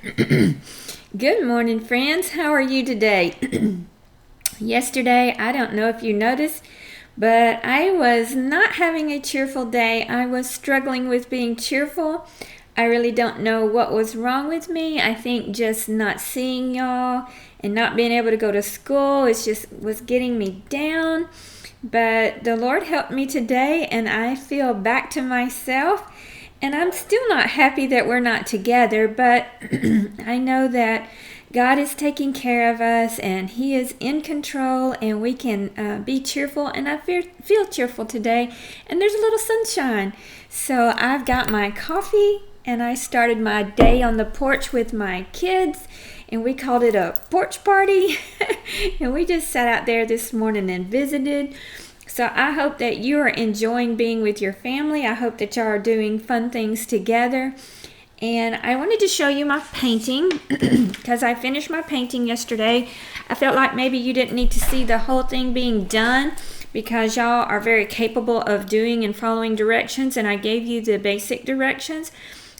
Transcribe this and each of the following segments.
Good morning, friends. How are you today? Yesterday, I don't know if you noticed, but I was not having a cheerful day. I was struggling with being cheerful. I really don't know what was wrong with me. I think just not seeing y'all and not being able to go to school was getting me down. But the Lord helped me today, and I feel back to myself. And I'm still not happy that we're not together, but I know that God is taking care of us and He is in control, and we can be cheerful. And I feel cheerful today, and there's a little sunshine. So I've got my coffee, and I started my day on the porch with my kids, and we called it a porch party. And we just sat out there this morning and visited. So I hope that you are enjoying being with your family. I hope that y'all are doing fun things together. And I wanted to show you my painting because I finished my painting yesterday. I felt like maybe you didn't need to see the whole thing being done because y'all are very capable of doing and following directions, and I gave you the basic directions.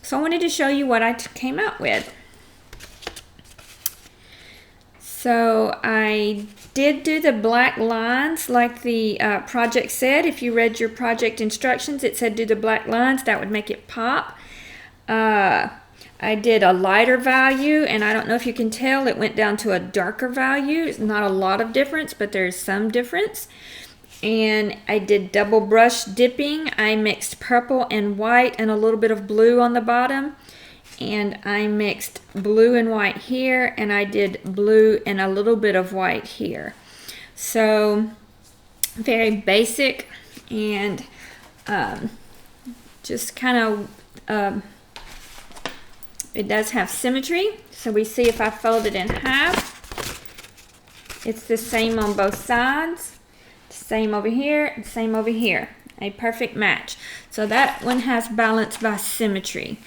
So I wanted to show you what I came out with. So I did do the black lines like the project said. If you read your project instructions, it said do the black lines. That would make it pop. I did a lighter value, and I don't know if you can tell, it went down to a darker value. It's not a lot of difference, but there's some difference. And I did double brush dipping. I mixed purple and white and a little bit of blue on the bottom. And I mixed blue and white here, and I did blue and a little bit of white here. So very basic, and just kind of it does have symmetry. So we see if I fold it in half, it's the same on both sides, same over here, same over here, a perfect match. So that one has balance by symmetry.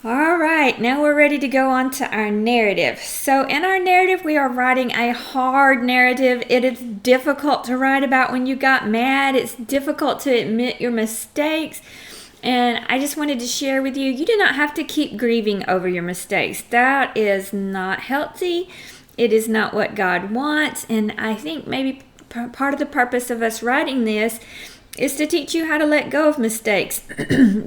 All right, now we're ready to go on to our narrative. So in our narrative, we are writing a hard narrative. It is difficult to write about when you got mad. It's difficult to admit your mistakes. And I just wanted to share with you, you do not have to keep grieving over your mistakes. That is not healthy. It is not what God wants. And I think maybe part of the purpose of us writing this is to teach you how to let go of mistakes.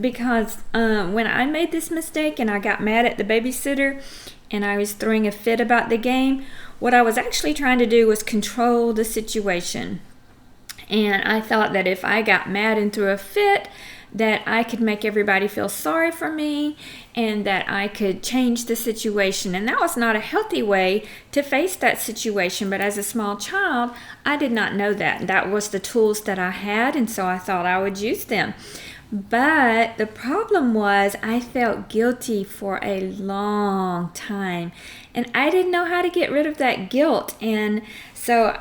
Because when I made this mistake and I got mad at the babysitter and I was throwing a fit about the game, what I was actually trying to do was control the situation. And I thought that if I got mad and threw a fit, that I could make everybody feel sorry for me and that I could change the situation. And that was not a healthy way to face that situation. But as a small child, I did not know that. That was the tools that I had, and so I thought I would use them. But the problem was I felt guilty for a long time, and I didn't know how to get rid of that guilt. And so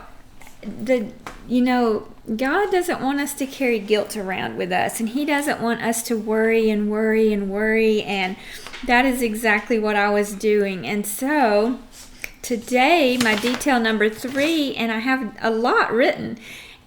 God doesn't want us to carry guilt around with us, and He doesn't want us to worry and worry and worry, and that is exactly what I was doing. And so today, my detail number 3, and I have a lot written,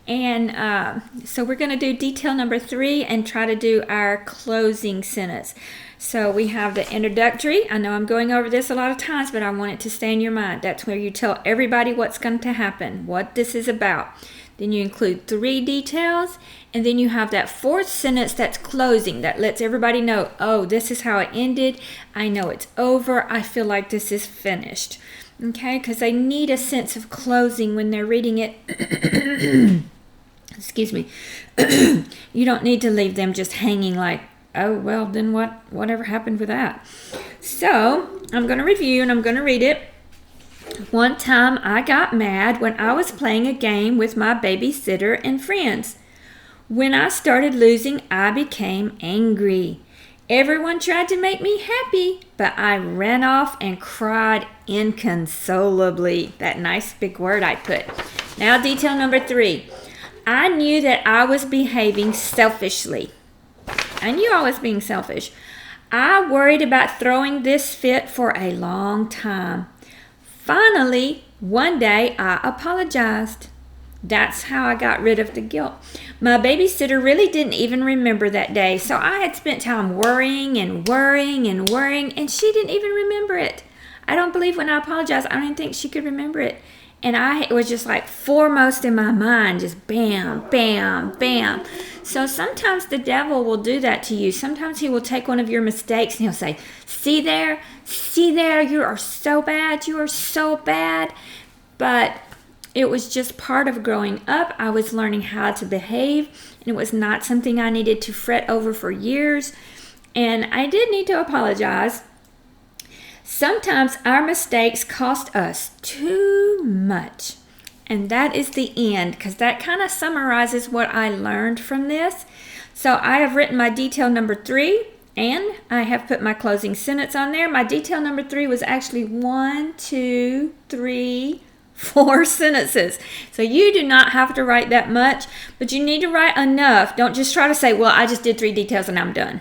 and so we're going to do detail number 3 and try to do our closing sentence. So we have the introductory. I know I'm going over this a lot of times, but I want it to stay in your mind. That's where you tell everybody what's going to happen, what this is about. Then you include 3 details, and then you have that 4th sentence that's closing, that lets everybody know, oh, this is how it ended. I know it's over. I feel like this is finished. Okay, because they need a sense of closing when they're reading it. Excuse me. You don't need to leave them just hanging like, oh, well, then whatever happened with that? So I'm going to review and I'm going to read it. One time I got mad when I was playing a game with my babysitter and friends. When I started losing, I became angry. Everyone tried to make me happy, but I ran off and cried inconsolably. That nice big word I put. Now detail number 3. I knew that I was behaving selfishly. I knew I was being selfish. I worried about throwing this fit for a long time. Finally, one day I apologized. That's how I got rid of the guilt. My babysitter really didn't even remember that day, so I had spent time worrying and worrying and worrying, and she didn't even remember it. I don't believe when I apologized, I don't even think she could remember it. And it was just like foremost in my mind, just bam, bam, bam. So sometimes the devil will do that to you. Sometimes he will take one of your mistakes and he'll say, see there, you are so bad, you are so bad. But it was just part of growing up. I was learning how to behave, and it was not something I needed to fret over for years. And I did need to apologize. Sometimes our mistakes cost us too much. And that is the end, because that kind of summarizes what I learned from this. So I have written my detail number 3, and I have put my closing sentence on there. My detail number 3 was actually 1, 2, 3, 4 sentences. So you do not have to write that much, but you need to write enough. Don't just try to say, well, I just did 3 details and I'm done.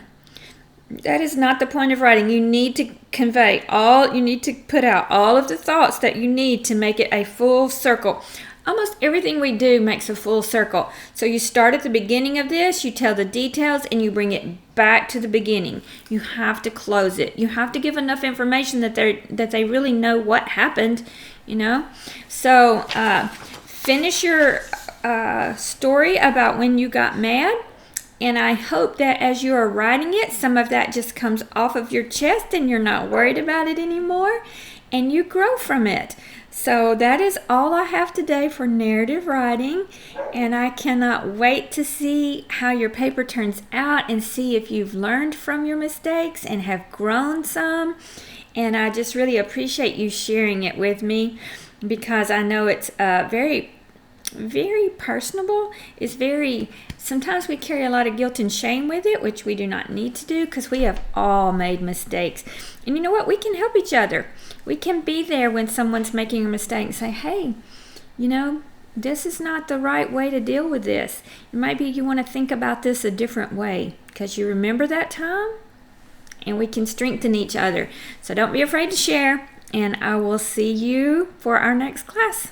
That is not the point of writing. You need to you need to put out all of the thoughts that you need to make it a full circle. Almost everything we do makes a full circle. So you start at the beginning of this, you tell the details, and you bring it back to the beginning. You have to close it. You have to give enough information that they really know what happened, So finish your story about when you got mad. And I hope that as you are writing it, some of that just comes off of your chest and you're not worried about it anymore, and you grow from it. So that is all I have today for narrative writing, and I cannot wait to see how your paper turns out and see if you've learned from your mistakes and have grown some. And I just really appreciate you sharing it with me, because I know it's very personable. Sometimes we carry a lot of guilt and shame with it, which we do not need to do, because we have all made mistakes. And you know what? We can help each other. We can be there when someone's making a mistake and say, hey, this is not the right way to deal with this. Maybe you want to think about this a different way, because you remember that time, and we can strengthen each other. So don't be afraid to share, and I will see you for our next class.